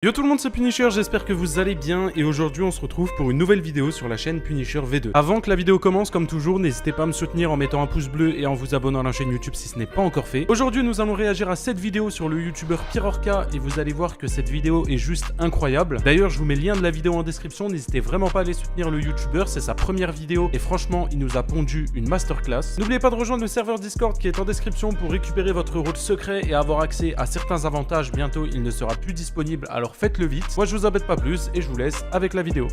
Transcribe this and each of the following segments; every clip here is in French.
Yo tout le monde, c'est Punisher, j'espère que vous allez bien et aujourd'hui on se retrouve pour une nouvelle vidéo sur la chaîne Punisher V2. Avant que la vidéo commence, comme toujours, n'hésitez pas à me soutenir en mettant un pouce bleu et en vous abonnant à la chaîne YouTube si ce n'est pas encore fait. Aujourd'hui nous allons réagir à cette vidéo sur le youtubeur Pirorca et vous allez voir que cette vidéo est juste incroyable. D'ailleurs je vous mets le lien de la vidéo en description, n'hésitez vraiment pas à aller soutenir le youtubeur, c'est sa première vidéo et franchement il nous a pondu une masterclass. N'oubliez pas de rejoindre le serveur Discord qui est en description pour récupérer votre rôle secret et avoir accès à certains avantages. Bientôt il ne sera plus disponible, alors faites-le vite. Moi je vous embête pas plus et je vous laisse avec la vidéo.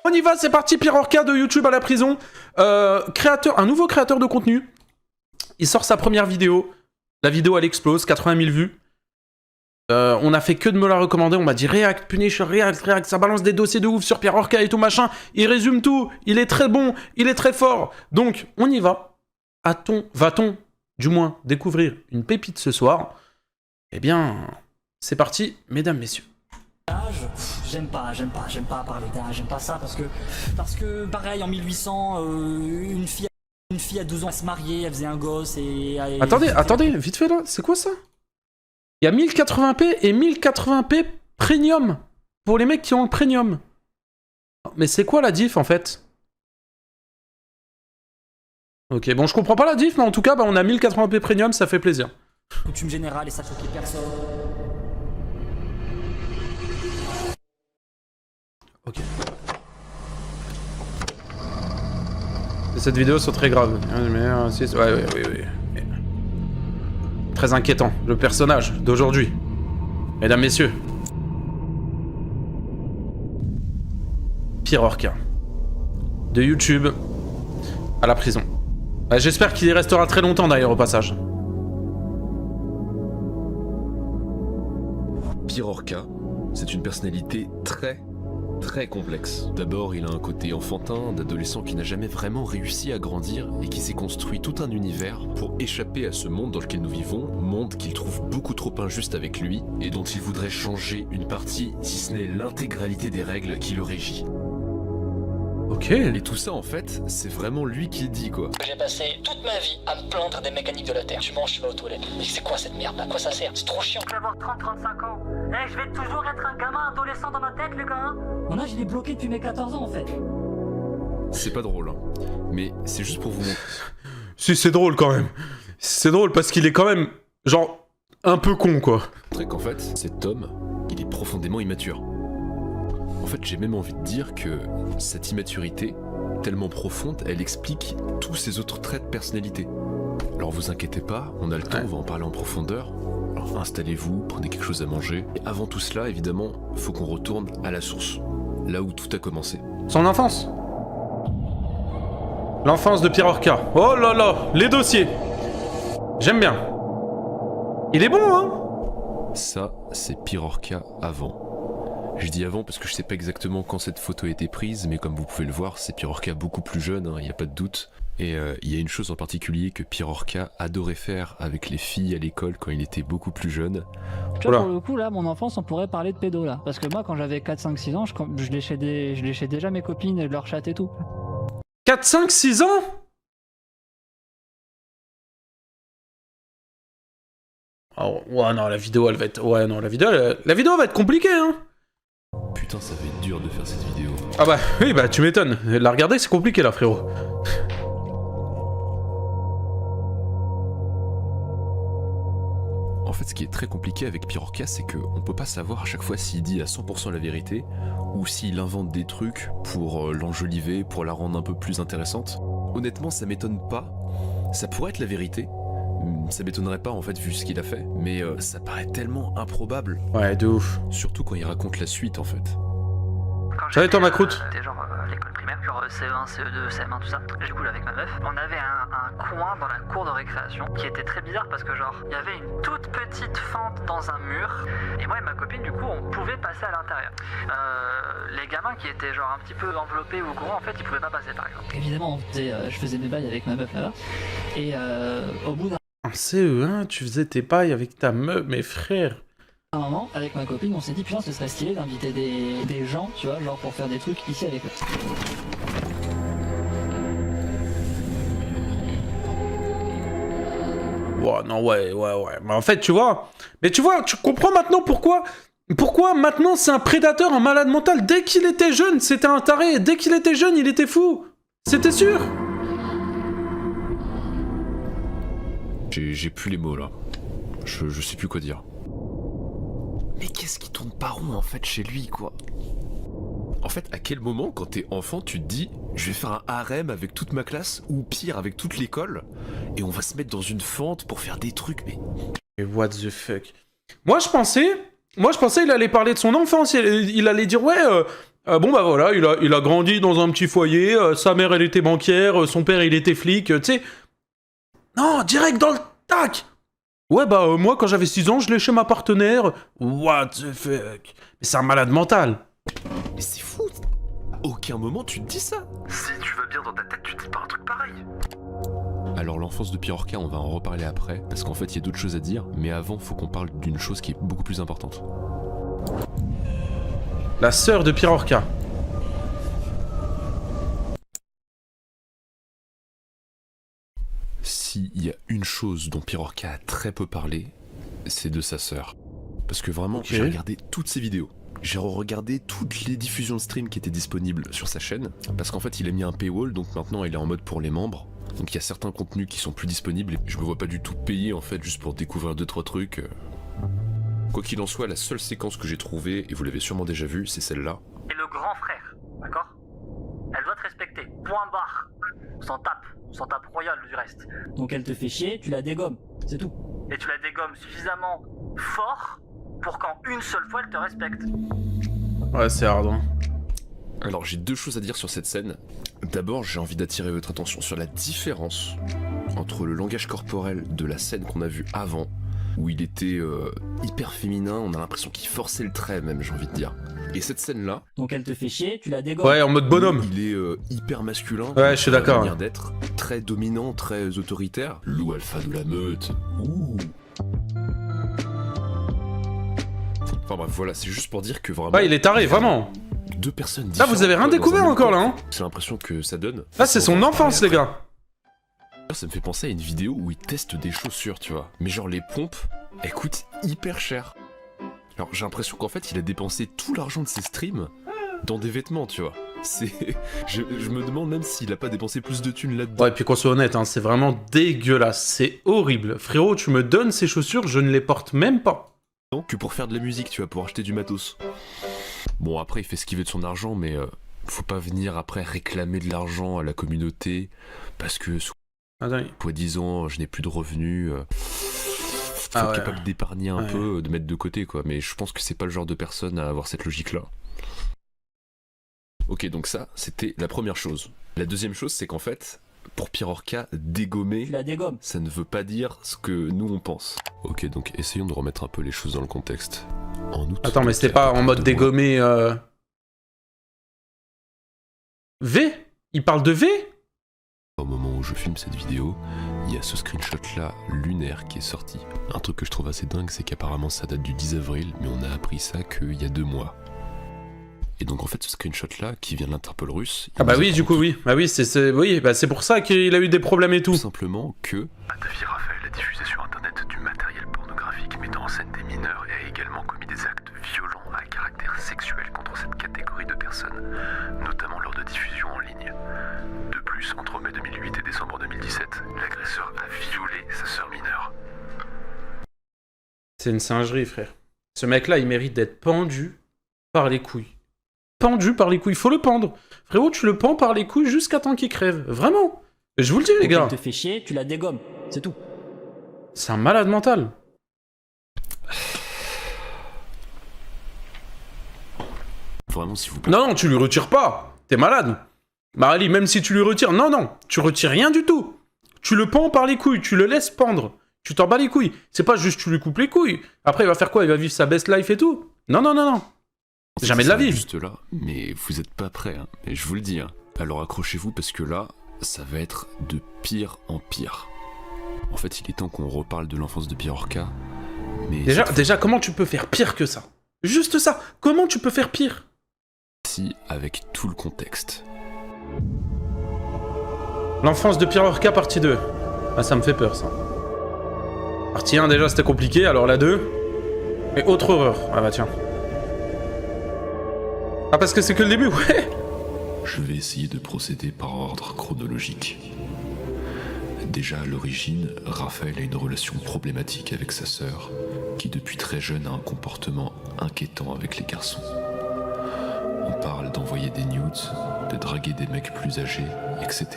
On y va, c'est parti. Pirorca de YouTube à la prison. Un nouveau créateur de contenu. Il sort sa première vidéo. La vidéo elle explose, 80 000 vues. On a fait que de me la recommander. On m'a dit React, Punisher, React, ça balance des dossiers de ouf sur Pirorca et tout machin. Il résume tout. Il est très bon, il est très fort. Donc on y va. Va-t-on du moins découvrir une pépite ce soir? Eh bien, c'est parti, mesdames, messieurs. J'aime pas parler d'âge, j'aime pas ça parce que pareil en 1800, une fille à 12 ans se mariait, elle faisait un gosse et... Attendez, vite fait là, c'est quoi ça? Il y a 1080p et 1080p premium pour les mecs qui ont le premium. Mais c'est quoi la diff en fait? Ok, bon je comprends pas la diff, mais en tout cas bah, on a 1080p premium, ça fait plaisir. Coutume générale et ça choquait personne. Ok. Et cette vidéo sont très graves. Oui. Très inquiétant, le personnage d'aujourd'hui. Mesdames, messieurs. Pirorca. De YouTube à la prison. J'espère qu'il y restera très longtemps d'ailleurs au passage. Pirorca, c'est une personnalité très complexe. D'abord, il a un côté enfantin, d'adolescent qui n'a jamais vraiment réussi à grandir et qui s'est construit tout un univers pour échapper à ce monde dans lequel nous vivons, monde qu'il trouve beaucoup trop injuste avec lui et dont il voudrait changer une partie, si ce n'est l'intégralité des règles qui le régit. Ok. Et tout ça, en fait, c'est vraiment lui qui le dit, quoi. J'ai passé toute ma vie à me plaindre des mécaniques de la Terre. Tu manges, tu vas aux toilettes. Mais c'est quoi cette merde? À quoi ça sert? C'est trop chiant. Je vais avoir 30-35 ans. Je vais toujours être un gamin adolescent dans ma tête, les gars. Mon âge il est bloqué depuis mes 14 ans en fait. C'est pas drôle, hein. Mais c'est juste pour vous montrer. Si, c'est drôle quand même. C'est drôle parce qu'il est quand même, genre, un peu con, quoi. Qu'en fait, cet homme, il est profondément immature. En fait, j'ai même envie de dire que cette immaturité, tellement profonde, elle explique tous ces autres traits de personnalité. Alors vous inquiétez pas, on a le temps, on va en parler en profondeur. Alors installez-vous, prenez quelque chose à manger. Et avant tout cela, évidemment, faut qu'on retourne à la source. Là où tout a commencé. Son enfance. L'enfance de Pirorca. Oh là là, les dossiers. J'aime bien. Il est bon, hein? Ça, c'est Pirorca avant. Je dis avant parce que je sais pas exactement quand cette photo a été prise, mais comme vous pouvez le voir, c'est Pirorca beaucoup plus jeune, il n'y a pas de doute. Et il y a une chose en particulier que Pirorca adorait faire avec les filles à l'école quand il était beaucoup plus jeune. Tu vois, pour le coup, là, mon enfance, on pourrait parler de pédo, là. Parce que moi, quand j'avais 4, 5, 6 ans, je léchais déjà mes copines et leur chat et tout. 4, 5, 6 ans? Oh, ouais, non, la vidéo, elle va être... Ouais, non, la vidéo va être compliquée, hein. Putain, ça va être dur de faire cette vidéo. Ah bah, oui, bah, tu m'étonnes. La regarder, c'est compliqué, là, frérot. En fait, ce qui est très compliqué avec Pirorca, c'est qu'on peut pas savoir à chaque fois s'il dit à 100% la vérité ou s'il invente des trucs pour l'enjoliver, pour la rendre un peu plus intéressante. Honnêtement, ça m'étonne pas. Ça pourrait être la vérité. Ça m'étonnerait pas en fait vu ce qu'il a fait, mais ça paraît tellement improbable. Ouais, de ouf. Surtout quand il raconte la suite en fait. Salut toi Macroute. C'était genre l'école primaire, genre CE1, CE2, CM1, tout ça. J'ai cool avec ma meuf. On avait un coin dans la cour de récréation qui était très bizarre parce que genre, il y avait une toute petite fente dans un mur. Et moi et ma copine, du coup, on pouvait passer à l'intérieur. Les gamins qui étaient genre un petit peu enveloppés ou gros, en fait, ils pouvaient pas passer par exemple. Évidemment, je faisais mes bails avec ma meuf là-bas. Et au bout d'un En CE1, tu faisais tes pailles avec ta meuf, mes frères. un moment, avec ma copine, on s'est dit putain, ce serait stylé d'inviter des gens, tu vois, genre pour faire des trucs ici avec eux. Ouais, non, ouais. Mais en fait, tu vois... Mais tu vois, tu comprends maintenant pourquoi... Pourquoi maintenant c'est un prédateur, un malade mental? Dès qu'il était jeune, c'était un taré. Dès qu'il était jeune, il était fou. C'était sûr. J'ai plus les mots là. Je sais plus quoi dire. Mais qu'est-ce qui tourne pas rond en fait chez lui quoi? En fait, à quel moment quand t'es enfant tu te dis je vais faire un harem avec toute ma classe ou pire avec toute l'école et on va se mettre dans une fente pour faire des trucs mais... Et what the fuck? Moi je pensais il allait parler de son enfance, il allait dire ouais, bon bah voilà, il a grandi dans un petit foyer, sa mère elle était banquière, son père il était flic, tu sais. Non, direct dans le tac. Ouais bah moi quand j'avais 6 ans, je l'ai chez ma partenaire. What the fuck? Mais c'est un malade mental. Mais c'est fou. À aucun moment tu te dis ça. Si tu vas bien dans ta tête, tu te dis pas un truc pareil. Alors l'enfance de Pirorca, on va en reparler après, parce qu'en fait il y a d'autres choses à dire, mais avant faut qu'on parle d'une chose qui est beaucoup plus importante. La sœur de Pirorca. S'il y a une chose dont Pirorca a très peu parlé, c'est de sa sœur. Parce que vraiment, j'ai regardé toutes ses vidéos. J'ai regardé toutes les diffusions de stream qui étaient disponibles sur sa chaîne, parce qu'en fait il a mis un paywall, donc maintenant il est en mode pour les membres. Donc il y a certains contenus qui sont plus disponibles et je me vois pas du tout payer en fait juste pour découvrir 2-3 trucs. Quoi qu'il en soit, la seule séquence que j'ai trouvée, et vous l'avez sûrement déjà vue, c'est celle-là. Et le grand frère, d'accord? Elle doit te respecter, point barre. On s'en tape royal du reste. Donc elle te fait chier, tu la dégommes, c'est tout. Et tu la dégommes suffisamment fort pour qu'en une seule fois elle te respecte. Ouais, c'est hard, hein. Alors j'ai 2 choses à dire sur cette scène. D'abord, j'ai envie d'attirer votre attention sur la différence entre le langage corporel de la scène qu'on a vue avant, où il était hyper féminin, on a l'impression qu'il forçait le trait même, j'ai envie de dire. Et cette scène-là... Donc elle te fait chier, tu la dégommes. Ouais, en mode bonhomme. Il est hyper masculin. Ouais, je suis d'accord. Manière d'être, très dominant, très autoritaire. Loup alpha de la meute. Ouh. Enfin bref, voilà, c'est juste pour dire que vraiment... Ouais, il est taré, vraiment. 2 personnes Là, différentes. vous avez rien dans découvert un même encore, là, corps. hein. C'est l'impression que ça donne. Là, c'est son enfance, les gars. Ça me fait penser à une vidéo où il teste des chaussures, tu vois. Mais genre, les pompes, elles coûtent hyper cher. Alors, j'ai l'impression qu'en fait, il a dépensé tout l'argent de ses streams dans des vêtements, tu vois. C'est... Je me demande même s'il a pas dépensé plus de thunes là-dedans. Ouais, et puis qu'on soit honnête, hein, c'est vraiment dégueulasse. C'est horrible. Frérot, tu me donnes ces chaussures, je ne les porte même pas. Que pour faire de la musique, tu vois, pour acheter du matos. Bon, après, il fait ce qu'il veut de son argent, mais faut pas venir après réclamer de l'argent à la communauté, parce que, soi-disant, je n'ai plus de revenus. Faut être capable d'épargner un peu, de mettre de côté, quoi. Mais je pense que c'est pas le genre de personne à avoir cette logique-là. Ok, donc ça, c'était la première chose. La deuxième chose, c'est qu'en fait, pour Pirorca, dégommer, Tu la dégommes. ça ne veut pas dire ce que nous on pense. Ok, donc essayons de remettre un peu les choses dans le contexte. En août, Attends, mais c'était pas en mode dégommé... V? Il parle de V? Au moment où je filme cette vidéo, il y a ce screenshot-là lunaire qui est sorti. Un truc que je trouve assez dingue, c'est qu'apparemment ça date du 10 avril, mais on a appris ça qu'il y a 2 mois. Et donc en fait ce screenshot-là, qui vient de l'Interpol russe... Ah bah oui, du coup, oui. Bah oui, c'est pour ça qu'il a eu des problèmes et tout. Tout simplement que... David Raphaël a diffusé sur internet du matériel pornographique mettant en scène des mineurs et a également commis des actes violents à caractère sexuel contre cette catégorie de personnes, notamment lors de diffusions en ligne. De plus, entre mai 2008 et décembre 2017, l'agresseur a violé sa sœur mineure. C'est une singerie, frère. Ce mec-là, il mérite d'être pendu par les couilles. Pendu par les couilles, faut le pendre. Frérot, tu le pends par les couilles jusqu'à temps qu'il crève. Vraiment. Je vous le dis, les Donc gars. elle te fait chier, tu la dégommes, c'est tout. C'est un malade mental. Vraiment, s'il vous plaît. Non, tu lui retires pas. T'es malade. Marali, même si tu lui retires... Non, tu retires rien du tout. Tu le pends par les couilles, tu le laisses pendre. Tu t'en bats les couilles. C'est pas juste tu lui coupes les couilles. Après, il va faire quoi? Il va vivre sa best life et tout? Non. Jamais de la vie. Juste là, mais vous êtes pas prêts, hein. Et je vous le dis, hein. Alors accrochez-vous parce que là, ça va être de pire en pire. En fait, il est temps qu'on reparle de l'enfance de Pirorca. Mais Déjà, comment tu peux faire pire que ça? Juste ça. Comment tu peux faire pire? si avec tout le contexte. L'enfance de Pirorca partie 2. Ah, ça me fait peur, ça. Partie 1 déjà c'était compliqué, alors la 2. Et autre horreur. Ah bah tiens. Ah parce que c'est que le début, ouais. Je vais essayer de procéder par ordre chronologique. Déjà à l'origine, Raphaël a une relation problématique avec sa sœur, qui depuis très jeune a un comportement inquiétant avec les garçons. On parle d'envoyer des nudes, de draguer des mecs plus âgés, etc.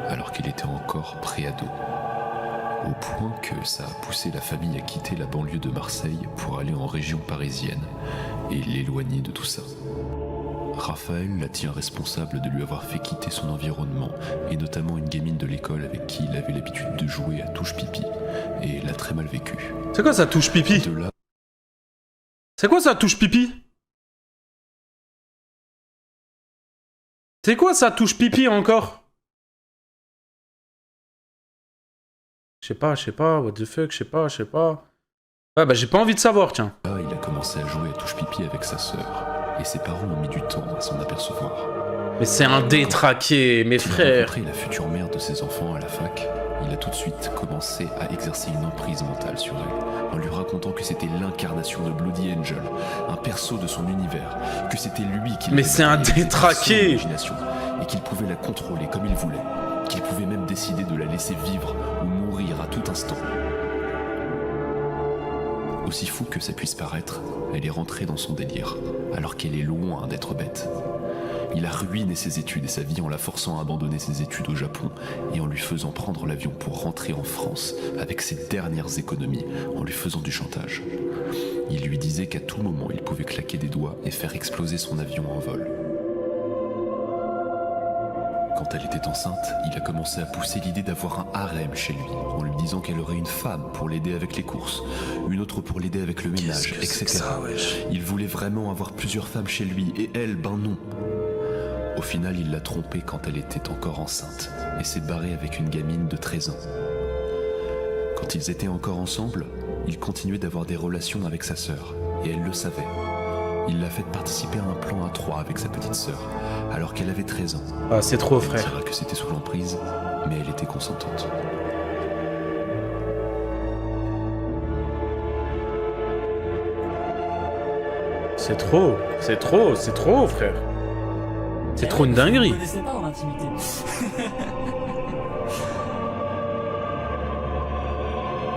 alors qu'il était encore pré-ado. Au point que ça a poussé la famille à quitter la banlieue de Marseille pour aller en région parisienne et l'éloigner de tout ça. Raphaël la tient responsable de lui avoir fait quitter son environnement, et notamment une gamine de l'école avec qui il avait l'habitude de jouer à touche-pipi, et l'a très mal vécu. C'est quoi ça touche pipi? De là, C'est quoi ça touche pipi? C'est quoi ça touche pipi encore? Je sais pas, what the fuck, je sais pas. Ouais bah j'ai pas envie de savoir, tiens. il a commencé à jouer à touche-pipi avec sa sœur, et ses parents ont mis du temps à s'en apercevoir. Mais c'est un détraqué, mes Quand il a frères. rencontré la future mère de ses enfants à la fac, il a tout de suite commencé à exercer une emprise mentale sur elle, en lui racontant que c'était l'incarnation de Bloody Angel, un perso de son univers, que c'était lui qui... Mais c'est un détraqué. Imagination, et qu'il pouvait la contrôler comme il voulait, qu'il pouvait même décider de la laisser vivre ou mourir à tout instant. Aussi fou que ça puisse paraître, elle est rentrée dans son délire, alors qu'elle est loin d'être bête. Il a ruiné ses études et sa vie en la forçant à abandonner ses études au Japon et en lui faisant prendre l'avion pour rentrer en France avec ses dernières économies, en lui faisant du chantage. Il lui disait qu'à tout moment il pouvait claquer des doigts et faire exploser son avion en vol. Quand elle était enceinte, il a commencé à pousser l'idée d'avoir un harem chez lui, en lui disant qu'elle aurait une femme pour l'aider avec les courses, une autre pour l'aider avec le ménage, etc. Il voulait vraiment avoir plusieurs femmes chez lui, et elle, ben non. Au final, il l'a trompée quand elle était encore enceinte, et s'est barré avec une gamine de 13 ans. Quand ils étaient encore ensemble, il continuait d'avoir des relations avec sa sœur, et elle le savait. Il l'a fait participer à un plan à 3 avec sa petite sœur, alors qu'elle avait 13 ans. Ah c'est trop Elle frère. dira que c'était sous l'emprise, mais elle était consentante. C'est trop frère. C'est trop une dinguerie. Vous ne connaissez pas dans l'intimité.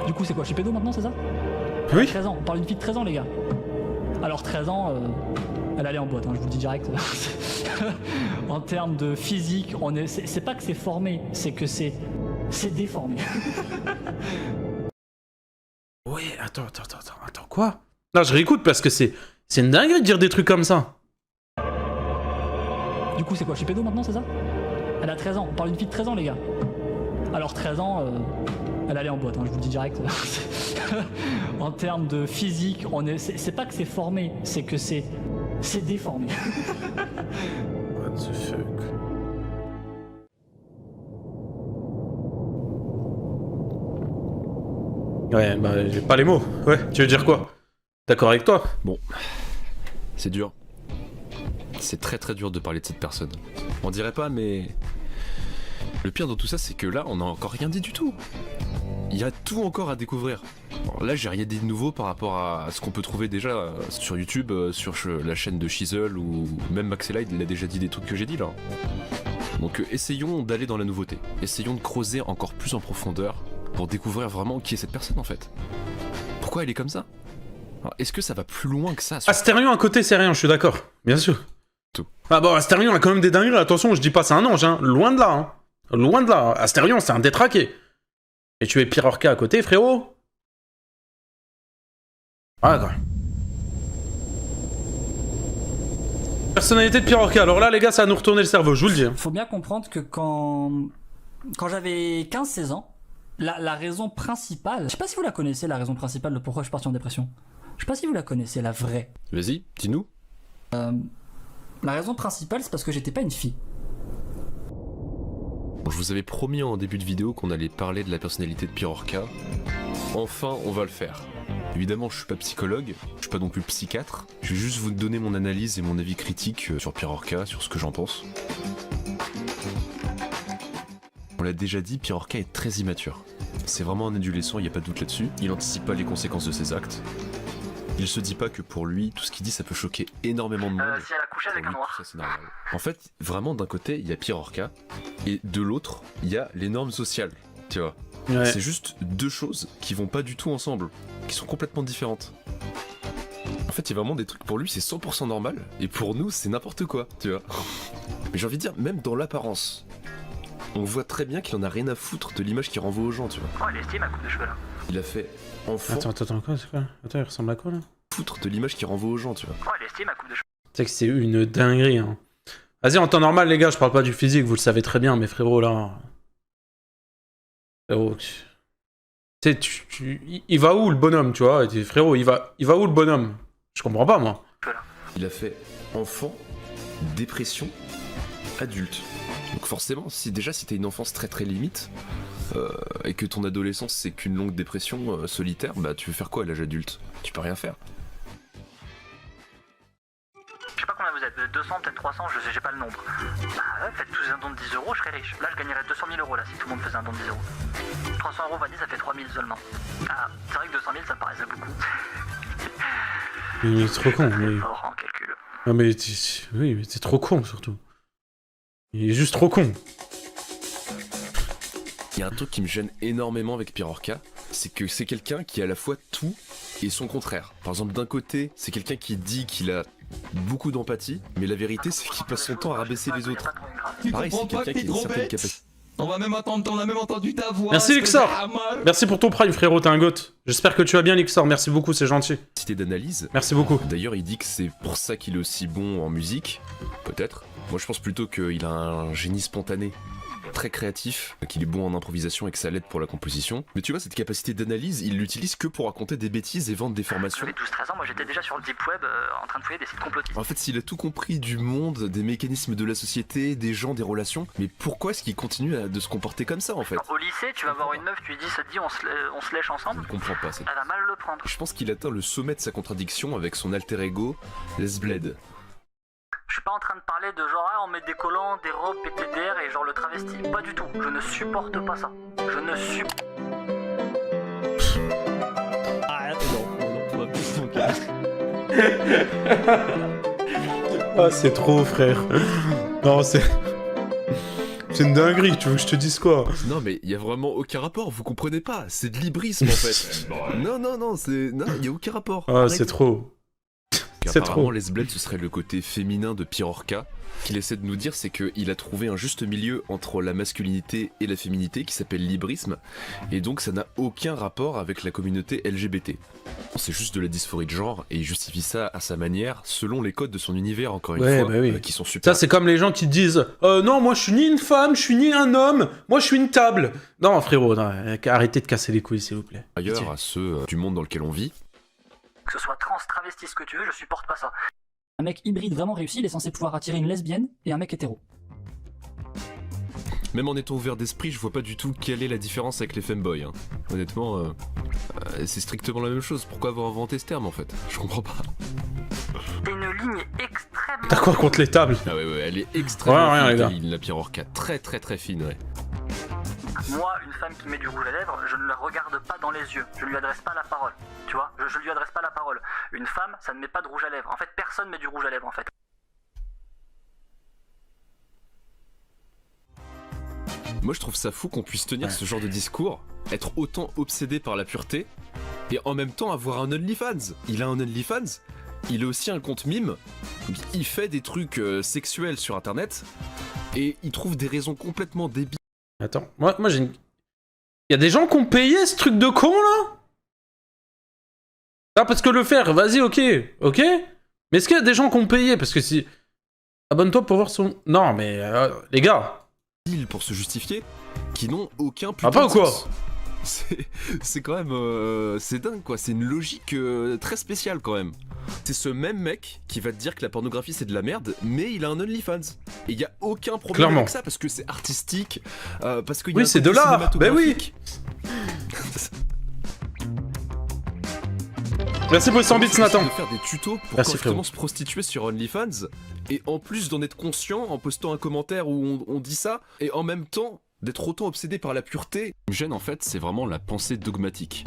Du coup, c'est quoi? Je suis pédo maintenant, c'est ça? Oui. 13 ans, on parle d'une fille de 13 ans, les gars. Alors, 13 ans, elle allait en boîte, hein, je vous le dis direct. En termes de physique, c'est pas que c'est formé, c'est que c'est déformé. Ouais, attends, quoi? Là, je réécoute parce que c'est une dinguerie de dire des trucs comme ça. Du coup, c'est quoi? Je suis pédo maintenant, c'est ça? Elle a 13 ans, on parle d'une fille de 13 ans, les gars. Alors, 13 ans, elle allait en boîte, hein, je vous le dis direct. En termes de physique, c'est pas que c'est formé, c'est que c'est déformé. What the fuck? Ouais, bah j'ai pas les mots. Ouais, tu veux dire quoi? D'accord avec toi? Bon, c'est dur. C'est très très dur de parler de cette personne. On dirait pas, mais... Le pire dans tout ça, c'est que là, on n'a encore rien dit du tout. Il y a tout encore à découvrir. Alors là, j'ai rien dit de nouveau par rapport à ce qu'on peut trouver déjà sur YouTube, sur la chaîne de Shizzle, ou même Maxelide, il a déjà dit des trucs que j'ai dit là. Donc essayons d'aller dans la nouveauté. Essayons de creuser encore plus en profondeur pour découvrir vraiment qui est cette personne en fait. Pourquoi elle est comme ça? Alors, est-ce que ça va plus loin que ça? Astérion à côté, c'est rien, je suis d'accord. Bien sûr. Tout. Ah bon, Astérion a quand même des dingueries, attention, je dis pas c'est un ange, hein. Loin de là, hein. Loin de là. Astérion, c'est un détraqué. Et tu es Pirorca à côté, frérot? Ah, d'accord. Personnalité de Pirorca. Alors là, les gars, ça va nous retourner le cerveau, je vous le dis. Hein. Faut bien comprendre que quand j'avais 15-16 ans, la raison principale, je sais pas si vous la connaissez, la raison principale de pourquoi je suis parti en dépression. Je sais pas si vous la connaissez, la vraie. Vas-y, dis-nous. La raison principale, c'est parce que j'étais pas une fille. Je vous avais promis en début de vidéo qu'on allait parler de la personnalité de Pirorca. Enfin, on va le faire. Évidemment, je suis pas psychologue, je suis pas non plus psychiatre. Je vais juste vous donner mon analyse et mon avis critique sur Pirorca, sur ce que j'en pense. On l'a déjà dit, Pirorca est très immature. C'est vraiment un adolescent, il n'y a pas de doute là-dessus. Il n'anticipe pas les conséquences de ses actes. Il se dit pas que pour lui, tout ce qu'il dit, ça peut choquer énormément de monde. Si elle a couché avec un Pour lui, noir. tout ça, c'est normal. En fait, vraiment, d'un côté, il y a Pirorca, et de l'autre, il y a les normes sociales, tu vois. Ouais. C'est juste deux choses qui vont pas du tout ensemble, qui sont complètement différentes. En fait, il y a vraiment des trucs pour lui, c'est 100% normal, et pour nous, c'est n'importe quoi, tu vois. Mais j'ai envie de dire, même dans l'apparence, on voit très bien qu'il en a rien à foutre de l'image qu'il renvoie aux gens, tu vois. Oh, elle est stylée ma coupe de cheveux là. Il a fait enfant Attends, quoi, c'est quoi? Attends, il ressemble à quoi là? foutre de l'image qu'il renvoie aux gens, tu vois. Oh, elle est stylée ma coupe de cheveux. Tu sais que c'est une dinguerie, hein. Vas-y, en temps normal, les gars, je parle pas du physique, vous le savez très bien, mais frérot, là... Frérot... Tu sais, il va où, le bonhomme, tu vois? Et frérot, il va où, le bonhomme? Je comprends pas, moi. Il a fait enfant, dépression, adulte. Donc forcément, si t'as une enfance très très limite, et que ton adolescence c'est qu'une longue dépression solitaire, bah tu veux faire quoi à l'âge adulte? Tu peux rien faire. Je sais pas combien vous êtes, 200, peut-être 300, j'ai pas le nombre. Bah ouais, faites tous un don de 10 €, je serais riche. Là, je gagnerais 200 000 € là, si tout le monde faisait un don de 10 €. 300 €, vanille, ça fait 3 000 seulement. Ah, c'est vrai que 200 000, ça me paraissait beaucoup. Il est trop con, mais... Fort en calcul. Non, mais... Oui, mais c'est trop con, surtout. Il est juste trop con. Il y a un truc qui me gêne énormément avec Pirorca, c'est que c'est quelqu'un qui a à la fois tout et son contraire. Par exemple, d'un côté, c'est quelqu'un qui dit qu'il a beaucoup d'empathie, mais la vérité c'est qu'il passe son temps à rabaisser les autres. Pareil, c'est quelqu'un qui a une certaine capacité. On a même entendu ta voix. Merci, Luxor. Merci pour ton prime, frérot, t'es un goth. J'espère que tu vas bien, Luxor, merci beaucoup, c'est gentil. D'analyse. Merci beaucoup. D'ailleurs, il dit que c'est pour ça qu'il est aussi bon en musique, peut-être. Moi, je pense plutôt qu'il a un génie spontané, très créatif, qu'il est bon en improvisation et que ça l'aide pour la composition. Mais tu vois, cette capacité d'analyse, il l'utilise que pour raconter des bêtises et vendre des formations. J'avais 12-13 ans, moi j'étais déjà sur le deep web en train de fouiller des sites complotistes. En fait, s'il a tout compris du monde, des mécanismes de la société, des gens, des relations, mais pourquoi est-ce qu'il continue de se comporter comme ça, en fait? Au lycée, tu vas voir une meuf, tu lui dis, ça te dit, on se lèche ensemble. Je comprends pas ça. Elle va mal le prendre. Je pense qu'il atteint le sommet de sa contradiction avec son alter ego, Les Bled. Je suis pas en train de parler de genre, ah, on met des collants, des robes, PTDR et genre le travesti. Pas du tout. Je ne supporte pas ça. Je ne supporte. Arrête, non, on va plus ton cas. Ah, c'est trop, frère. Non, c'est... C'est une dinguerie, tu veux que je te dise quoi? Non mais il y a vraiment aucun rapport, vous comprenez pas, c'est de l'hybrisme en fait. Non, il y a aucun rapport. Ah, c'est trop. C'est Apparemment, trop. Les Bled, ce serait le côté féminin de Pirorca. Ce qu'il essaie de nous dire, c'est qu'il a trouvé un juste milieu entre la masculinité et la féminité qui s'appelle l'hybrisme, et donc ça n'a aucun rapport avec la communauté LGBT. C'est juste de la dysphorie de genre, et il justifie ça à sa manière, selon les codes de son univers, encore une fois, bah oui. qui sont super. Ça, c'est comme les gens qui disent non, moi je suis ni une femme, je suis ni un homme, moi je suis une table. Non, frérot, non, arrêtez de casser les couilles, s'il vous plaît. Ailleurs à ceux du monde dans lequel on vit. Que ce soit trans, travesti, ce que tu veux, je supporte pas ça. Un mec hybride vraiment réussi, il est censé pouvoir attirer une lesbienne et un mec hétéro. Même en étant ouvert d'esprit, je vois pas du tout quelle est la différence avec les femboys. Hein. Honnêtement, c'est strictement la même chose. Pourquoi avoir inventé ce terme en fait? Je comprends pas. C'est une ligne extrêmement... T'as quoi contre les tables? Ah ouais, elle est extrêmement rien, les gars. fine, la Pirorca. Très très très fine, ouais. Moi, une femme qui met du rouge à lèvres, je ne la regarde pas dans les yeux. Je ne lui adresse pas la parole. Tu vois, je lui adresse pas la parole. Une femme, ça ne met pas de rouge à lèvres. En fait, personne met du rouge à lèvres, en fait. Moi, je trouve ça fou qu'on puisse tenir ce genre de discours, être autant obsédé par la pureté, et en même temps avoir un OnlyFans. Il a un OnlyFans, il a aussi un compte mime, il fait des trucs sexuels sur Internet, et il trouve des raisons complètement débiles. Attends, moi j'ai une... Y a des gens qui ont payé ce truc de con, là? Ah, parce que le faire, vas-y, ok. Mais est-ce qu'il y a des gens qui ont payé? Parce que si... Abonne-toi pour voir son... Non, mais... les gars... Pour se justifier, qui n'ont aucun Ah, pas ou quoi? C'est quand même... c'est dingue, quoi. C'est une logique très spéciale, quand même. C'est ce même mec qui va te dire que la pornographie c'est de la merde, mais il a un OnlyFans. Et il y a aucun problème Clairement. avec ça parce que c'est artistique, parce qu'il y a Oui, un c'est côté de l'art. Ben oui. cinématographique. Merci pour les 100 bits, Nathan. De faire des tutos pour Merci, correctement frérot. se prostituer sur OnlyFans, et en plus d'en être conscient en postant un commentaire où on dit ça, et en même temps d'être autant obsédé par la pureté. Ce qui me gêne en fait, c'est vraiment la pensée dogmatique.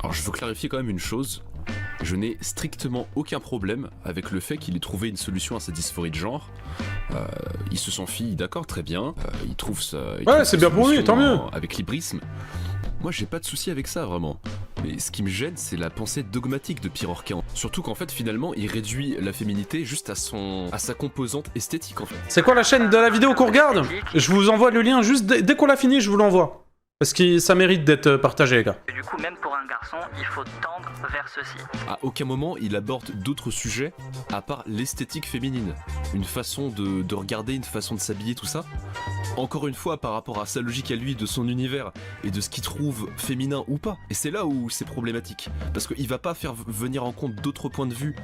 Alors je veux clarifier quand même une chose. Je n'ai strictement aucun problème avec le fait qu'il ait trouvé une solution à sa dysphorie de genre. Il se sent fille, d'accord, très bien. Il trouve ça. Ouais, c'est bien pour lui, tant mieux. Avec l'hybrisme. Moi, j'ai pas de souci avec ça, vraiment. Mais ce qui me gêne, c'est la pensée dogmatique de Pirorca. Surtout qu'en fait, finalement, il réduit la féminité juste à sa composante esthétique, en fait. C'est quoi la chaîne de la vidéo qu'on regarde? Je vous envoie le lien juste dès qu'on l'a fini, je vous l'envoie. Parce que ça mérite d'être partagé, les gars. Et du coup, même pour un garçon, il faut tendre vers ceci. À aucun moment, il aborde d'autres sujets à part l'esthétique féminine. Une façon de regarder, une façon de s'habiller, tout ça. Encore une fois, par rapport à sa logique à lui, de son univers, et de ce qu'il trouve féminin ou pas. Et c'est là où c'est problématique. Parce qu'il va pas faire venir en compte d'autres points de vue.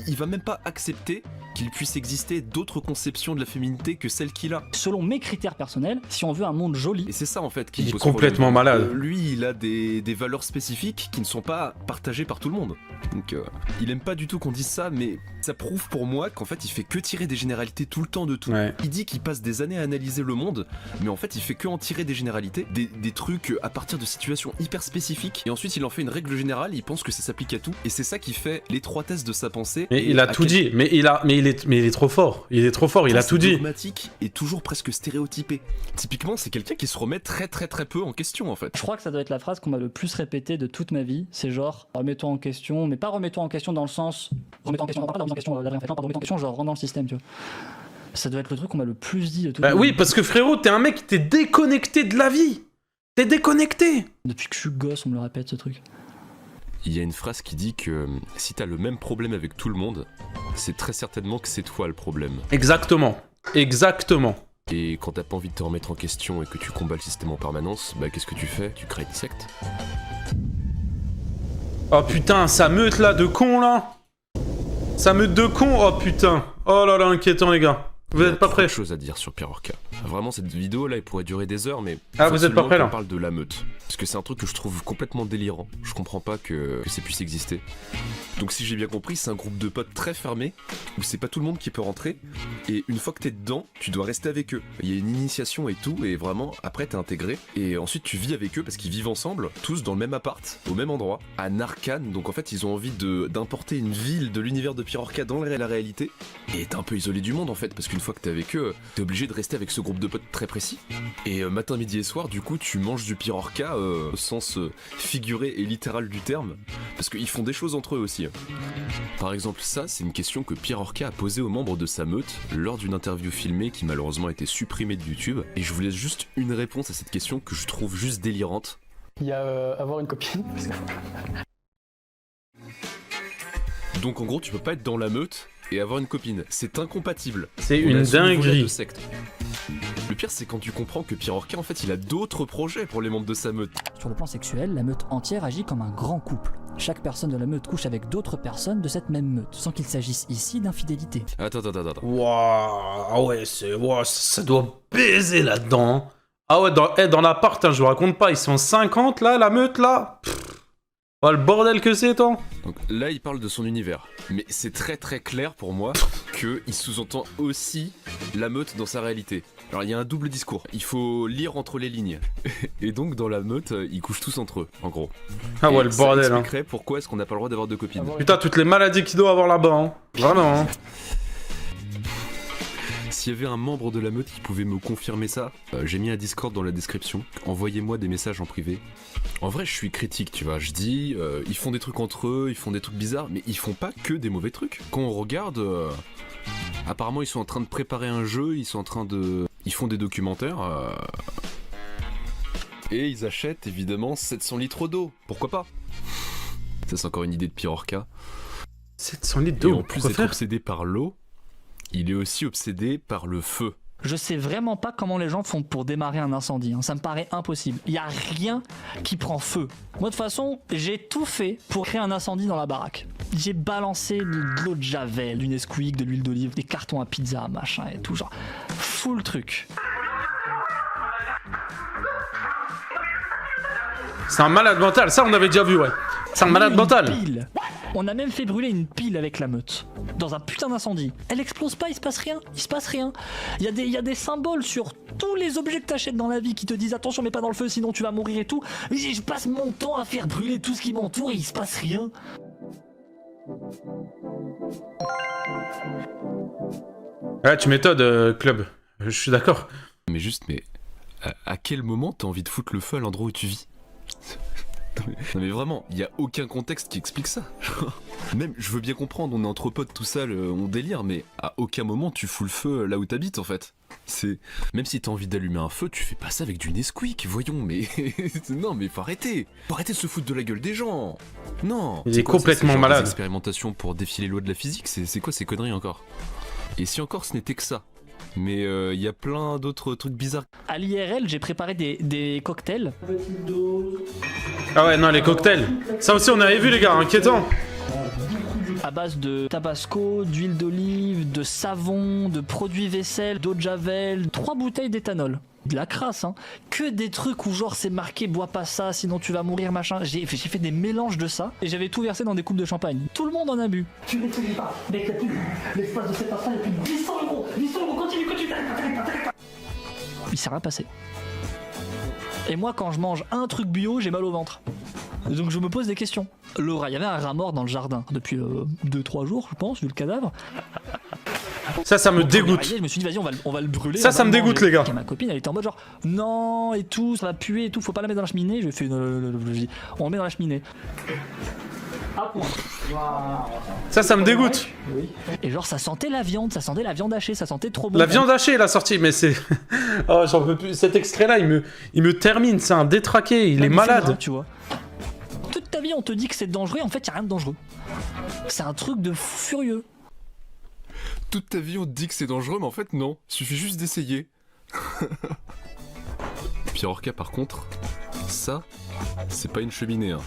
Il va même pas accepter qu'il puisse exister d'autres conceptions de la féminité que celles qu'il a. Selon mes critères personnels, si on veut un monde joli... Et c'est ça en fait qui il est pose complètement problème. malade. Lui, il a des valeurs spécifiques qui ne sont pas partagées par tout le monde. Donc il aime pas du tout qu'on dise ça, mais ça prouve pour moi qu'en fait il fait que tirer des généralités tout le temps de tout. Ouais. Il dit qu'il passe des années à analyser le monde, mais en fait il fait que en tirer des généralités, des trucs à partir de situations hyper spécifiques, et ensuite il en fait une règle générale, il pense que ça s'applique à tout, et c'est ça qui fait l'étroitesse de sa pensée. Mais il a tout dit, mais il est trop fort, il est trop fort, il a tout dit. Dogmatique et toujours presque stéréotypé. Typiquement c'est quelqu'un qui se remet très peu en question en fait. Je crois que ça doit être la phrase qu'on m'a le plus répétée de toute ma vie, c'est genre remets-toi en question, mais pas remets-toi en question dans le sens remets-toi en question, pas remettre en question la vraie en fait, non, pas remettre en question genre rentre dans le système, tu vois. Ça doit être le truc qu'on m'a le plus dit de toute ma vie. Oui, parce que frérot, t'es un mec, t'es déconnecté de la vie. T'es déconnecté. Depuis que je suis gosse, on me le répète ce truc. Il y a une phrase qui dit que si t'as le même problème avec tout le monde, c'est très certainement que c'est toi le problème. Exactement. Exactement. Et quand t'as pas envie de te remettre en question et que tu combats le système en permanence, bah qu'est-ce que tu fais? Tu crées une secte. Oh putain, sa meute là de con là. Sa meute de con, oh putain. Oh là là, inquiétant les gars. Vous êtes pas prêts? Il y a trop de choses à dire sur Pirorca. Vraiment, cette vidéo là, elle pourrait durer des heures, mais. Ah, vous êtes pas prêts là? On parle de la meute. Parce que c'est un truc que je trouve complètement délirant. Je comprends pas que ça puisse exister. Donc, si j'ai bien compris, c'est un groupe de potes très fermé, où c'est pas tout le monde qui peut rentrer. Et une fois que t'es dedans, tu dois rester avec eux. Il y a une initiation et tout, et vraiment, après t'es intégré. Et ensuite, tu vis avec eux parce qu'ils vivent ensemble, tous dans le même appart, au même endroit, à Narcan. Donc, en fait, ils ont envie d'importer une ville de l'univers de Pirorca dans la réalité. Et t'es un peu isolé du monde en fait, parce qu'une fois que t'es avec eux, t'es obligé de rester avec ce groupe de potes très précis. Et matin, midi et soir, du coup, tu manges du Pirorca au sens figuré et littéral du terme, parce qu'ils font des choses entre eux aussi. Par exemple, ça, c'est une question que Pirorca a posée aux membres de sa meute lors d'une interview filmée qui malheureusement a été supprimée de YouTube. Et je vous laisse juste une réponse à cette question que je trouve juste délirante. Il y a avoir une copine. Donc en gros, tu peux pas être dans la meute et avoir une copine. C'est incompatible. C'est une dinguerie. De secte. Le pire, c'est quand tu comprends que Pirorca, en fait, il a d'autres projets pour les membres de sa meute. Sur le plan sexuel, la meute entière agit comme un grand couple. Chaque personne de la meute couche avec d'autres personnes de cette même meute, sans qu'il s'agisse ici d'infidélité. Attends. Waouh, ah ouais, ça doit baiser là-dedans. Ah ouais, dans l'appart, hein, je vous raconte pas, ils sont 50 là, la meute là. Oh, le bordel que c'est, toi. Donc là, il parle de son univers. Mais c'est très clair pour moi qu'il sous-entend aussi la meute dans sa réalité. Alors il y a un double discours. Il faut lire entre les lignes. Et donc dans la meute, ils couchent tous entre eux, en gros. Ah ouais, le bordel. Ça expliquerait pourquoi est-ce qu'on n'a pas le droit d'avoir de copines. Putain, toutes les maladies qu'il doit avoir là-bas, hein. Vraiment, hein. S'il y avait un membre de la meute qui pouvait me confirmer ça, j'ai mis un Discord dans la description. Envoyez-moi des messages en privé. En vrai, je suis critique, tu vois. Je dis, ils font des trucs entre eux, ils font des trucs bizarres, mais ils font pas que des mauvais trucs. Quand on regarde, apparemment, ils sont en train de préparer un jeu, ils font des documentaires. Et ils achètent évidemment 700 litres d'eau. Pourquoi pas? Ça, c'est encore une idée de Pirorca. 700 litres d'eau. Et en plus d'être obsédé par l'eau, il est aussi obsédé par le feu. Je sais vraiment pas comment les gens font pour démarrer un incendie, hein. Ça me paraît impossible. Il y a rien qui prend feu. Moi de toute façon, j'ai tout fait pour créer un incendie dans la baraque. J'ai balancé de l'eau de javel, du Nesquik, de l'huile d'olive, des cartons à pizza, machin et tout, genre full truc. C'est un malade mental, ça on avait déjà vu, ouais. C'est un malade mental. On a même fait brûler une pile avec la meute. Dans un putain d'incendie. Elle explose pas, il se passe rien. Il se passe rien. Il y a des symboles sur tous les objets que t'achètes dans la vie qui te disent attention mais pas dans le feu sinon tu vas mourir et tout. Mais je passe mon temps à faire brûler tout ce qui m'entoure et il se passe rien. Ouais, tu m'étonnes, Club. Je suis d'accord. Mais à quel moment t'as envie de foutre le feu à l'endroit où tu vis? Non mais vraiment, il y a aucun contexte qui explique ça. Même, je veux bien comprendre, on est entre potes, tout ça, on délire, mais à aucun moment tu fous le feu là où t'habites en fait. Même si t'as envie d'allumer un feu, tu fais pas ça avec du Nesquik, voyons, mais... Non mais faut arrêter de se foutre de la gueule des gens. Non. Il est complètement malade. Des expérimentations pour défier les lois de la physique, c'est quoi ces conneries encore? Et si encore ce n'était que ça? Mais il y a plein d'autres trucs bizarres. À l'IRL, j'ai préparé des cocktails. Ah ouais, non, les cocktails. Ça aussi, on avait vu, les gars, inquiétant. À base de tabasco, d'huile d'olive, de savon, de produits vaisselle, d'eau de javel, 3 bouteilles d'éthanol. De la crasse, hein. Que des trucs où genre c'est marqué bois pas ça sinon tu vas mourir machin. J'ai fait des mélanges de ça et j'avais tout versé dans des coupes de champagne. Tout le monde en a bu. Tu les oublies pas, mec, l'espace de cet instant il y a plus de 800 €, continue. Il s'est rien passé. Et moi quand je mange un truc bio, j'ai mal au ventre. Donc je me pose des questions. Le rat, il y avait un rat mort dans le jardin depuis 2-3 jours je pense, vu le cadavre. Ça me dégoûte. Je me suis dit vas-y on va le brûler. Ça me dégoûte les gars. Et ma copine elle était en mode genre non et tout, ça va puer et tout, faut pas la mettre dans la cheminée. Je fais on le met dans la cheminée. Ça me dégoûte. Et genre ça sentait la viande hachée, ça sentait trop bon. La viande hachée la sortie, mais c'est... Oh j'en peux plus, cet extrait là il me termine, c'est un détraqué, il est malade. Grave, tu vois. Toute ta vie on te dit que c'est dangereux, en fait y a rien de dangereux. C'est un truc de fou furieux. Toute ta vie on te dit que c'est dangereux, mais en fait non, il suffit juste d'essayer. Pierre Orca par contre, ça, c'est pas une cheminée hein.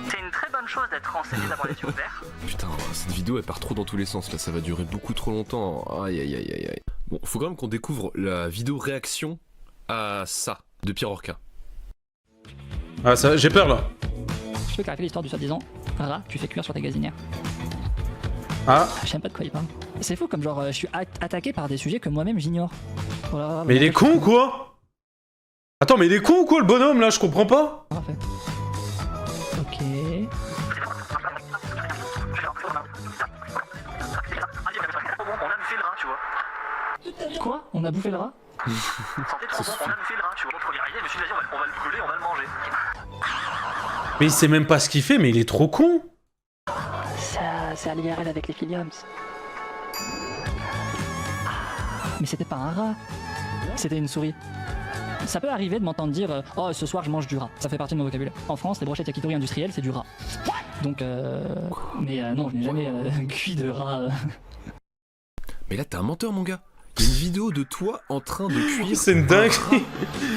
C'est une très bonne chose d'être renseigné, d'avoir les yeux ouverts. Putain, cette vidéo elle part trop dans tous les sens là, ça va durer beaucoup trop longtemps. Aïe. Bon, faut quand même qu'on découvre la vidéo réaction à ça, de Pierre Orca. Ah ça, j'ai peur là. Je peux clarifier l'histoire du soi-disant rat tu fais cuire sur ta gazinière. Ah. Je sais pas de quoi il parle. C'est fou comme genre je suis attaqué par des sujets que moi-même j'ignore. Voilà, mais il est con quoi? Attends, mais il est con ou quoi le bonhomme là? Je comprends pas. Parfait. Ok. On a bouffé le rat, tu vois. Quoi? On a bouffé le rat? On a bouffé le rat, tu vois. Contre l'irrité, je me suis dit vas-y on va le brûler, on va le manger. Mais il sait même pas ce qu'il fait, mais il est trop con. C'est à l'IRL avec les Philiums. Mais c'était pas un rat, c'était une souris. Ça peut arriver de m'entendre dire oh ce soir je mange du rat, ça fait partie de mon vocabulaire. En France les brochettes yakitori industrielles c'est du rat. Donc mais non je n'ai jamais cuit de rat. Mais là t'es un menteur mon gars. Il y a une vidéo de toi en train de cuire. C'est une dinguerie.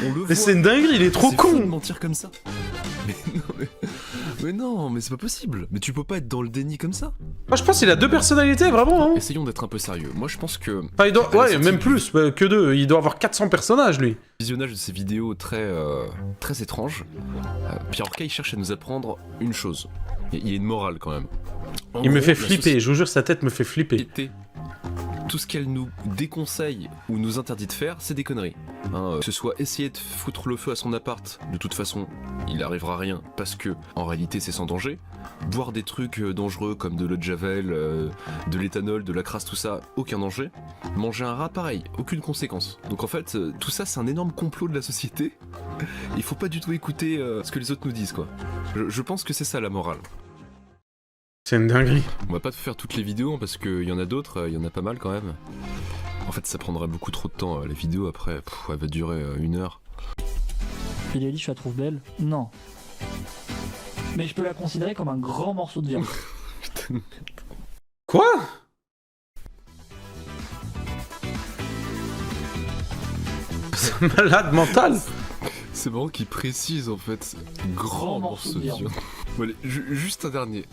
On le voit. Mais c'est une dinguerie, il est trop con. C'est fou de mentir comme ça. Mais non, mais c'est pas possible. Mais tu peux pas être dans le déni comme ça. Moi je pense qu'il a 2 personnalités vraiment hein. Essayons d'être un peu sérieux. Moi je pense que... Enfin, il doit... Ouais, même plus que 2. Il doit avoir 400 personnages lui. Visionnage de ces vidéos très étranges, Pierre Orca il cherche à nous apprendre une chose. Il y a une morale quand même. Il me fait flipper, je vous jure sa tête me fait flipper. Tout ce qu'elle nous déconseille ou nous interdit de faire, c'est des conneries. Hein, que ce soit essayer de foutre le feu à son appart, de toute façon, il n'arrivera rien parce que, en réalité, c'est sans danger. Boire des trucs dangereux comme de l'eau de javel, de l'éthanol, de la crasse, tout ça, aucun danger. Manger un rat, pareil, aucune conséquence. Donc en fait, tout ça, c'est un énorme complot de la société. Il faut pas du tout écouter ce que les autres nous disent, quoi. Je pense que c'est ça la morale. C'est une dinguerie. On va pas faire toutes les vidéos parce qu'il y en a d'autres, il y en a pas mal quand même. En fait ça prendrait beaucoup trop de temps, la vidéo après, elle va durer 1 heure. Lily, je la trouve belle? Non. Mais je peux la considérer comme un grand morceau de viande. Quoi? C'est un malade mental. C'est marrant qu'il précise en fait, grand morceau de viande. Bon, allez, juste un dernier.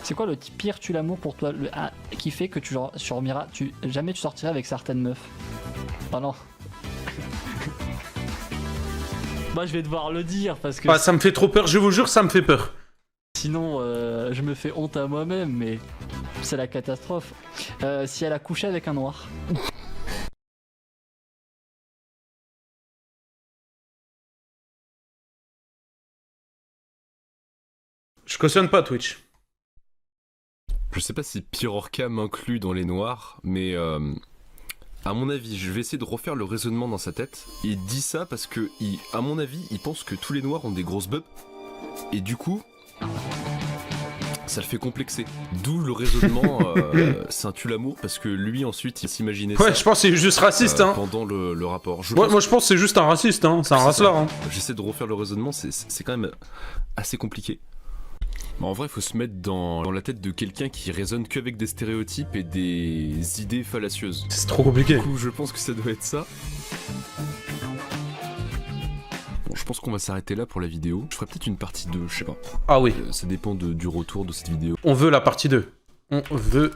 C'est quoi le pire tue l'amour pour toi qui fait que tu surmiras, jamais tu sortiras avec certaines meufs? Oh non. Bah je vais devoir le dire parce que... Ah, ça me fait trop peur, je vous jure ça me fait peur. sinon je me fais honte à moi-même, mais c'est la catastrophe. Si elle a couché avec un noir. Je cautionne pas Twitch. Je sais pas si Pirorca m'inclut dans les noirs, mais à mon avis, je vais essayer de refaire le raisonnement dans sa tête. Il dit ça parce que, à mon avis, il pense que tous les noirs ont des grosses bubs, et du coup, ça le fait complexer. D'où le raisonnement, c'est un tue-l'amour, parce que lui ensuite il s'imaginait ça. Ouais, je pense que c'est juste raciste, hein. Pendant le rapport. Moi je pense que c'est juste un raciste, hein. C'est un racelard, hein. J'essaie de refaire le raisonnement, c'est quand même assez compliqué. En vrai, il faut se mettre dans la tête de quelqu'un qui raisonne qu'avec des stéréotypes et des idées fallacieuses. C'est trop compliqué. Du coup, je pense que ça doit être ça. Bon, je pense qu'on va s'arrêter là pour la vidéo. Je ferai peut-être une partie 2, je sais pas. Ah oui. Ça dépend du retour de cette vidéo. On veut la partie 2. On veut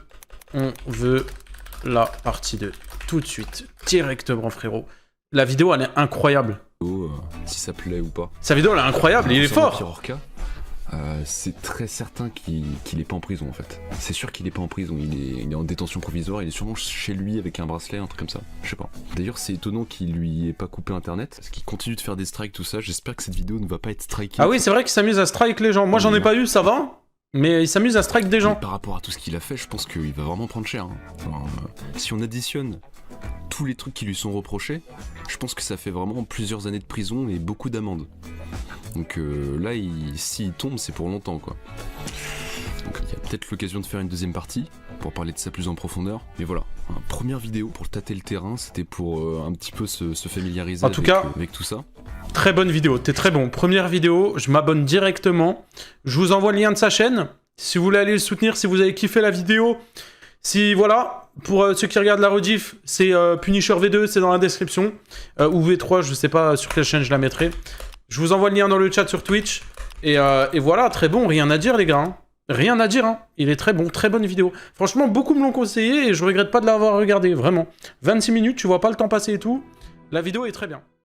la partie 2. Tout de suite. Directement, frérot. La vidéo, elle est incroyable. Si ça plaît ou pas. Sa vidéo, elle est incroyable. Il est fort. Pirorca, c'est très certain qu'il est pas en prison en fait. C'est sûr qu'il est pas en prison, il est en détention provisoire, il est sûrement chez lui avec un bracelet, un truc comme ça, je sais pas. D'ailleurs c'est étonnant qu'il lui ait pas coupé internet, parce qu'il continue de faire des strikes, tout ça, j'espère que cette vidéo ne va pas être strikée. Ah oui, c'est vrai qu'il s'amuse à strike les gens, moi j'en ai pas eu, ça va, mais il s'amuse à strike des gens. Et par rapport à tout ce qu'il a fait, je pense qu'il va vraiment prendre cher. Hein. Alors, si on additionne tous les trucs qui lui sont reprochés, je pense que ça fait vraiment plusieurs années de prison et beaucoup d'amendes. Donc là, s'il tombe, c'est pour longtemps, quoi. Donc il y a peut-être l'occasion de faire une deuxième partie, pour parler de ça plus en profondeur. Mais voilà, première vidéo pour tâter le terrain, c'était pour un petit peu se familiariser en tout cas, avec tout ça. Très bonne vidéo, t'es très bon. Première vidéo, je m'abonne directement. Je vous envoie le lien de sa chaîne, si vous voulez aller le soutenir, si vous avez kiffé la vidéo. Si, voilà, pour ceux qui regardent la rediff, c'est Punisher V2, c'est dans la description. Ou V3, je sais pas sur quelle chaîne je la mettrai. Je vous envoie le lien dans le chat sur Twitch. Et voilà, très bon, rien à dire les gars. Hein. Rien à dire, hein. Il est très bon, très bonne vidéo. Franchement, beaucoup me l'ont conseillé et je regrette pas de l'avoir regardé, vraiment. 26 minutes, tu vois pas le temps passer et tout. La vidéo est très bien.